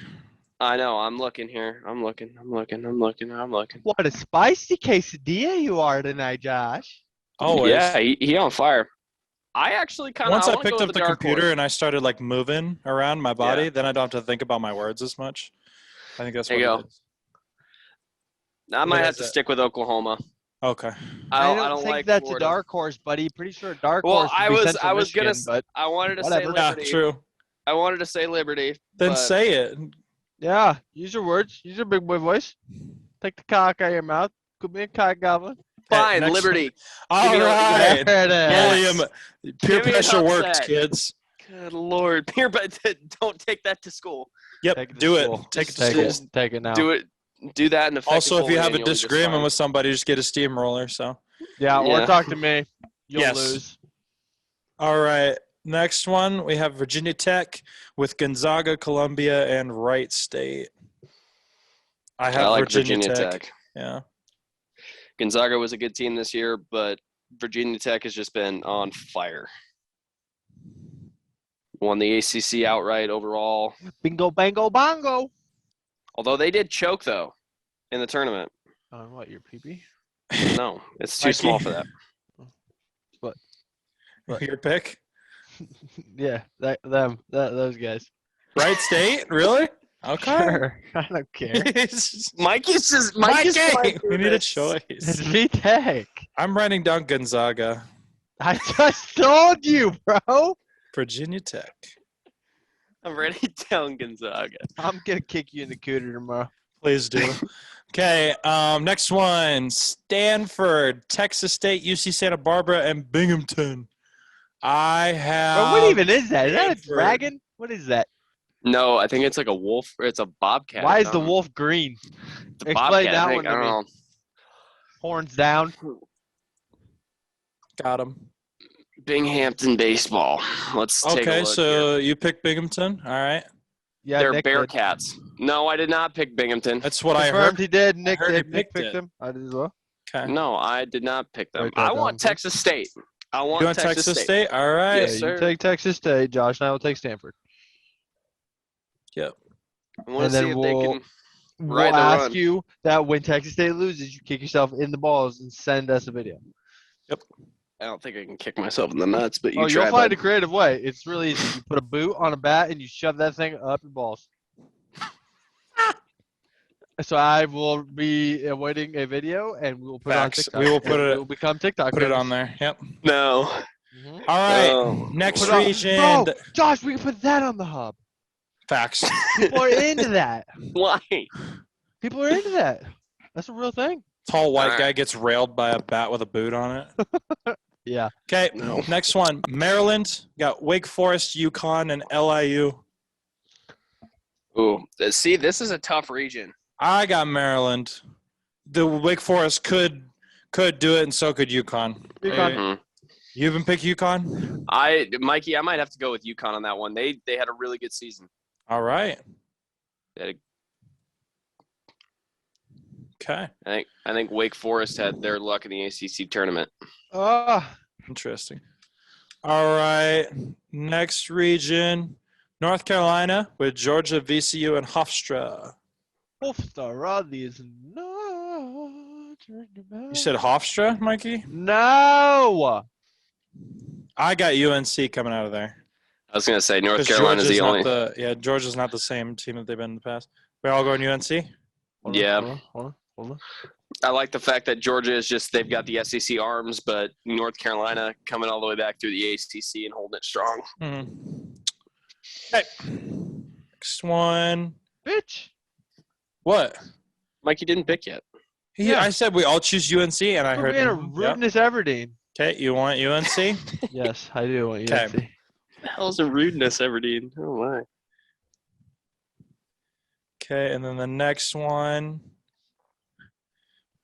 S2: I know. I'm looking here. I'm looking.
S1: What a spicy quesadilla you are tonight, Josh.
S3: Always.
S2: Yeah, he on fire. I actually kind of
S3: once I picked up the computer and I started like moving around my body, then I don't have to think about my words as much. I think that's what it is.
S2: I might have to stick with Oklahoma.
S3: Okay.
S2: I
S1: don't think
S2: like
S1: that's
S2: Florida.
S1: a dark horse, buddy. Pretty sure a dark horse.
S2: I was gonna.
S1: But
S2: I wanted to
S1: whatever.
S2: say Liberty.
S3: Yeah, true.
S2: I wanted to say Liberty.
S3: Then say it.
S1: Yeah, use your words. Use your big boy voice. Take the cock out of your mouth. Could be a cock goblin.
S2: Fine,
S3: next
S2: Liberty.
S3: All right.
S1: There it is.
S3: William, peer pressure works, kids.
S2: Good Lord. Don't take that to school.
S3: Yep, do it. Take it to school.
S1: Take it now.
S2: Do it. Do that in effect.
S3: Also, if you have a disagreement with somebody, just get a steamroller. So.
S1: Yeah, or talk to me. You'll lose.
S3: All right. Next one, we have Virginia Tech with Gonzaga, Columbia, and Wright State. I like Virginia Tech. Yeah.
S2: Gonzaga was a good team this year, but Virginia Tech has just been on fire. Won the ACC outright overall.
S1: Bingo, bango, bongo.
S2: Although they did choke, though, in the tournament.
S1: What, your pee-pee?
S2: No, it's too small for that.
S1: What?
S3: Your pick?
S1: Yeah, those guys.
S3: Wright State? Really? Okay.
S1: Sure. I don't care.
S2: Mikey's
S3: we need a choice.
S1: It's V-Tech.
S3: I'm writing down Gonzaga.
S1: I just told you, bro.
S3: Virginia Tech.
S2: I'm ready down Gonzaga.
S1: I'm going to kick you in the cooter tomorrow.
S3: Please do. Okay, next one. Stanford, Texas State, UC Santa Barbara, and Binghamton. I have.
S1: Bro, what even is that? Is that a dragon? What is that?
S2: No, I think it's like a wolf. Or it's a bobcat.
S1: Why is the wolf green?
S2: It's a bobcat,
S1: that
S2: I
S1: one to
S2: don't
S1: me.
S2: know.
S1: Horns down.
S3: Got him.
S2: Binghamton baseball. Let's take a look.
S3: Okay, so you picked Binghamton. All right.
S1: Yeah,
S2: they're
S1: Nick
S2: Bearcats. No, I did not pick Binghamton.
S3: That's what I
S1: Confirmed
S3: heard.
S1: he did. Nick
S3: heard
S1: did.
S3: he
S1: Nick
S3: picked
S1: picked
S3: it.
S1: him. I did as well.
S3: Okay.
S2: No, I did not pick them.
S1: Write that
S2: I
S1: down,
S2: want
S1: please.
S2: Texas State. I want
S3: You want Texas State? All right.
S2: Yes,
S1: Yeah,
S2: sir.
S1: you take Texas State. Josh and I will take Stanford.
S3: Yep.
S2: I want
S1: And
S2: to see
S1: then
S2: if they can
S1: We'll
S2: ride the
S1: ask
S2: run.
S1: you that when Texas State loses, you kick yourself in the balls and send us a video.
S2: I don't think I can kick myself in the nuts, but you
S1: You'll
S2: try.
S1: find
S2: bud.
S1: a creative way. It's really easy. You put a boot on a bat and you shove that thing up your balls. So I will be awaiting a video, and we will put
S3: Facts.
S1: it on TikTok.
S3: We will put
S1: And
S3: it-
S1: will become TikTok.
S3: Put it on there. Yep.
S2: No.
S1: Mhm.
S3: All right.
S2: No.
S3: Next
S1: Put it on-
S3: region.
S1: Bro, Josh, we can put that on the hub.
S3: Facts.
S1: People are into that.
S2: Why?
S1: People are into that. That's a real thing.
S3: Tall white
S2: All right.
S3: guy gets railed by a bat with a boot on it.
S1: Yeah.
S3: Okay.
S2: No.
S3: Next one. Maryland. Got Wake Forest, UConn, and LIU.
S2: Ooh, see, this is a tough region.
S3: I got Maryland. The Wake Forest could do it, and so could UConn.
S1: UConn.
S2: Mhm.
S3: You even pick UConn?
S2: Mikey, I might have to go with UConn on that one. They had a really good season.
S3: All right.
S2: They had
S3: Okay.
S2: I think Wake Forest had their luck in the ACC tournament.
S3: Interesting. All right. Next region. North Carolina with Georgia, VCU, and Hofstra.
S1: Hofstra is not.
S3: You said Hofstra, Mikey?
S1: No.
S3: I got UNC coming out of there.
S2: I was gonna say North
S3: 'Cause
S2: Carolina's
S3: Georgia's
S2: the only.
S3: Georgia's not the same team that they've been in the past. We all going UNC?
S2: Yeah.
S1: Hold on.
S2: I like the fact that Georgia is they've got the SEC arms, but North Carolina coming all the way back through the ACC and holding it strong.
S3: Mm-hmm. Okay. Next one.
S1: Bitch.
S3: What?
S2: Mike, you didn't pick yet.
S1: Yeah.
S3: I said we all choose UNC, and I
S1: We're
S3: heard
S1: being a
S3: Yep.
S1: rudeness Everdeen.
S3: Okay, you want UNC?
S1: Yes, I do want
S3: Okay.
S1: UNC.
S2: What the hell's a rudeness, Everdeen? Oh, my.
S3: Okay, and then the next one.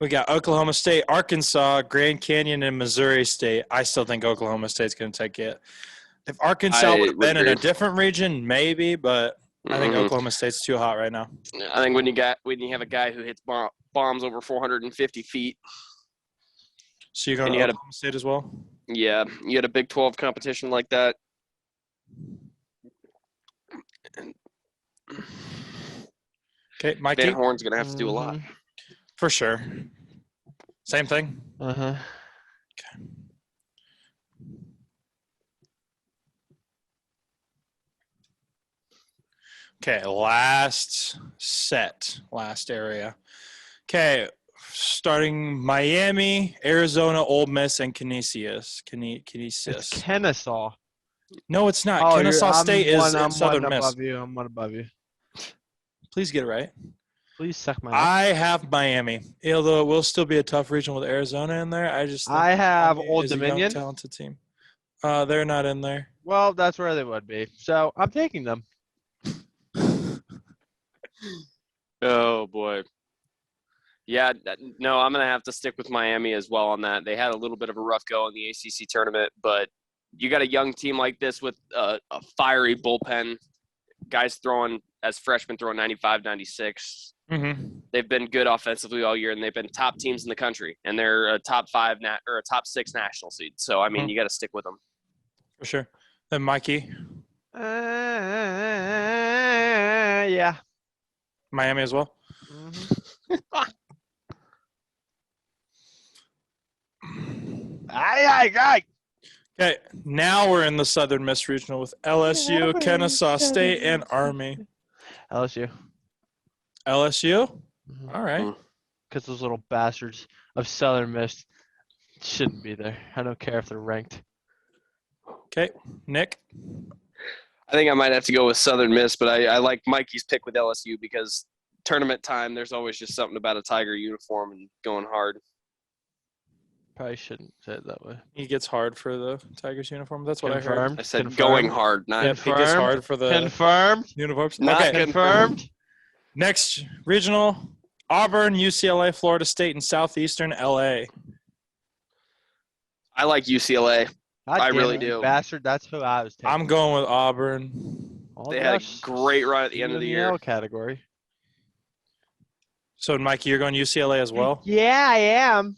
S3: We got Oklahoma State, Arkansas, Grand Canyon, and Missouri State. I still think Oklahoma State's going to take it. If Arkansas
S2: I
S3: would have
S2: would
S3: been in a
S2: agree.
S3: different region, maybe, but I think
S2: Mhm.
S3: Oklahoma State's too hot right now.
S2: I think when you have a guy who hits bombs over 450 feet,
S3: So you're going
S2: And
S3: to
S2: you had a-
S3: Oklahoma State as well?
S2: yeah, you had a Big 12 competition like that.
S3: Okay, Mikey?
S2: Van Horn's going to have to do a lot.
S1: Mhm.
S3: For sure. Same thing?
S1: Uh-huh.
S3: Okay, last area. Okay, starting Miami, Arizona, Ole Miss, and Canisius.
S1: It's Kennesaw.
S3: No, it's not.
S1: Oh,
S3: Kennesaw State is in
S1: I'm
S3: Southern
S1: one
S3: Miss.
S1: above you. I'm one above you.
S3: Please get it right.
S1: Please suck my nuts.
S3: I have Miami, although it will still be a tough region with Arizona in there. I just think
S1: I have
S3: Miami
S1: Old
S3: is a young,
S1: Dominion.
S3: talented team. They're not in there.
S1: Well, that's where they would be. So I'm taking them.
S2: Oh, boy. Yeah, no, I'm going to have to stick with Miami as well on that. They had a little bit of a rough go in the ACC tournament, but you got a young team like this with a fiery bullpen, guys as freshmen throwing 95, 96.
S3: Mm-hmm.
S2: They've been good offensively all year, and they've been top teams in the country, and they're a top 5 or a top 6 national seed. So, I mean, you got to stick with them.
S3: For sure. Then Mikey,
S1: Yeah.
S3: Miami as well.
S1: Aye.
S3: Okay, now we're in the Southern Miss Regional with LSU, Kennesaw State, and Army.
S1: LSU.
S3: LSU? All right.
S1: Because those little bastards of Southern Miss shouldn't be there. I don't care if they're ranked.
S3: Okay, Nick?
S2: I think I might have to go with Southern Miss, but I like Mikey's pick with LSU because tournament time, there's always just something about a Tiger uniform and going hard.
S1: Probably shouldn't say it that way.
S3: He gets hard for the Tigers uniform. That's what I heard.
S2: I said
S1: Confirmed.
S2: going hard, not
S3: Yep, he gets hard for the
S1: Confirmed.
S3: uniforms.
S2: Not
S3: Okay,
S1: Confirmed.
S3: next regional, Auburn, UCLA, Florida State, and Southeastern LA.
S2: I like UCLA.
S1: God
S2: I
S1: damn
S2: really
S1: it, you
S2: do.
S1: bastard. That's who I was taking.
S3: I'm going with Auburn.
S1: All
S2: They had a
S1: just
S2: great run at the end of the year.
S1: L category.
S3: So, Mikey, you're going UCLA as well?
S1: Yeah, I am.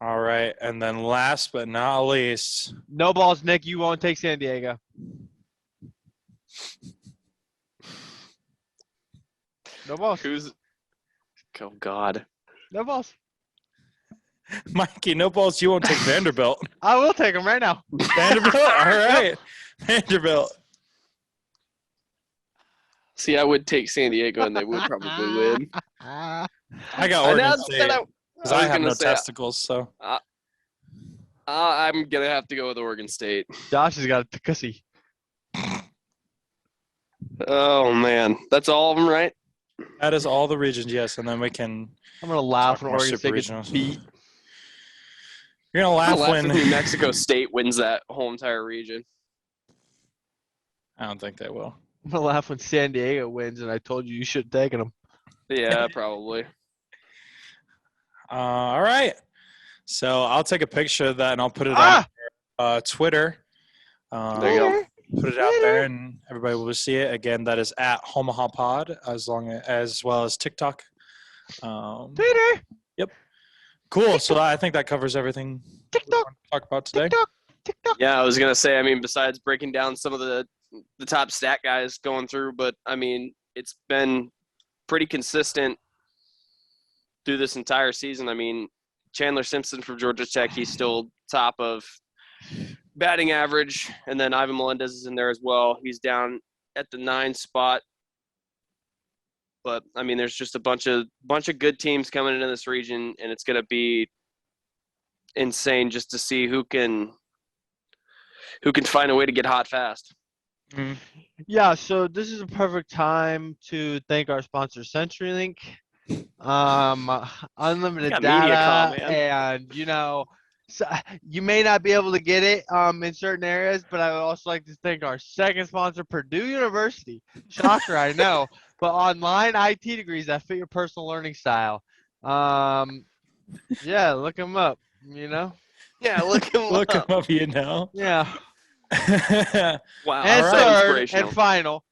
S3: All right. And then last but not least,
S1: No balls, Nick. You won't take San Diego. No balls.
S2: Oh, God.
S1: No balls.
S3: Mikey, no balls. You won't take Vanderbilt.
S1: I will take them right now.
S3: Vanderbilt? All right. Vanderbilt.
S2: See, I would take San Diego, and they would probably win.
S3: I got Oregon State because I have no
S2: say,
S3: testicles. So
S2: I'm going to have to go with Oregon State.
S1: Josh has got a pussy.
S2: Oh, man. That's all of them, right?
S3: that is all the regions, yes. And then we can
S1: I'm gonna laugh
S3: talk
S1: when
S3: more
S1: Oregon
S3: super
S1: State gets
S3: regionals.
S1: beat.
S3: You're going to
S2: I'll
S3: laugh
S2: laugh
S3: when
S2: if New Mexico State wins that whole entire region.
S3: I don't think they will.
S1: I'm gonna laugh when San Diego wins, and I told you should have taken them.
S2: Yeah, probably.
S3: All right. So I'll take a picture of that and I'll put it on Twitter.
S2: There you go.
S3: Put it out there and everybody will see it. Again, that is at Homaha Pod as well as TikTok.
S1: Twitter.
S3: Yep. Cool. So I think that covers everything we
S1: TikTok.
S3: want to talk about today.
S1: TikTok.
S2: Yeah, I was going to say, I mean, besides breaking down some of the top stat guys going through, but, I mean, it's been pretty consistent through this entire season. I mean, Chandler Simpson from Georgia Tech, he's still top of batting average, and then Ivan Melendez is in there as well. He's down at the 9 spot. But I mean, there's just a bunch of good teams coming into this region, and it's going to be insane just to see who can find a way to get hot fast.
S1: Yeah, so this is a perfect time to thank our sponsor, CenturyLink. Unlimited
S2: Got
S1: data,
S2: Mediacom, man.
S1: and so you may not be able to get it in certain areas, but I would also like to thank our second sponsor, Purdue University. Shocker, I know, but online IT degrees that fit your personal learning style. Yeah, look them up.
S2: Yeah, look him
S3: Look him
S2: up.
S3: up, you know.
S1: Yeah.
S2: Wow,
S1: And
S2: so
S1: third
S2: inspirational.
S1: and final,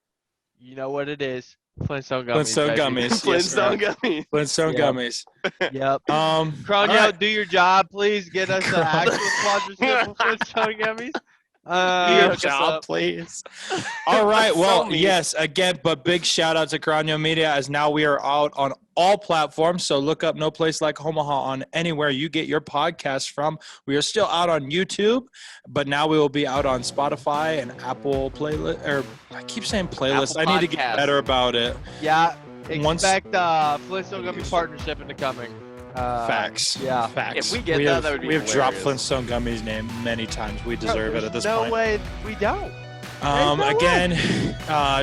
S1: you know what it is? Flintstone Gummies.
S3: Flintstone
S1: baby.
S3: Gummies. Yes,
S2: Flintstone
S3: sir.
S2: Gummies.
S3: Flintstone
S1: Yep.
S3: Gummies.
S1: Yep.
S3: All
S1: Cronio,
S3: right.
S1: do your job, please. Get us an actual sponsorship of Flintstone Gummies.
S3: Your
S2: hook us
S3: job,
S2: up.
S3: please. All right.
S2: So
S3: Well,
S2: mean.
S3: yes, again, but big shout out to Cronio Media, as now we are out on all platforms. So look up No Place Like Homaha on anywhere you get your podcasts from. We are still out on YouTube, but now we will be out on Spotify and Apple playlist. Or I keep saying playlist.
S2: Apple
S3: I need to get
S2: Podcasts.
S3: better about it.
S1: Yeah,
S3: Once-
S1: expect Flintstone Gummy partnership in the coming.
S3: Facts.
S1: Yeah.
S3: Facts.
S2: If we get that, that would be
S3: We have dropped
S2: hilarious.
S3: Flintstone Gummies' name many times. We deserve it at this
S1: no
S3: point.
S1: way we don't. no
S3: Again,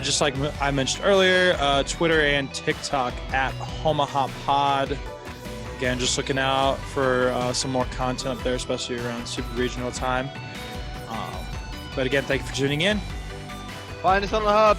S3: just like I mentioned earlier, Twitter and TikTok at Homaha Pod. Again, just looking out for some more content up there, especially around Super Regional time. But again, thank you for tuning in.
S1: Find us on the hub.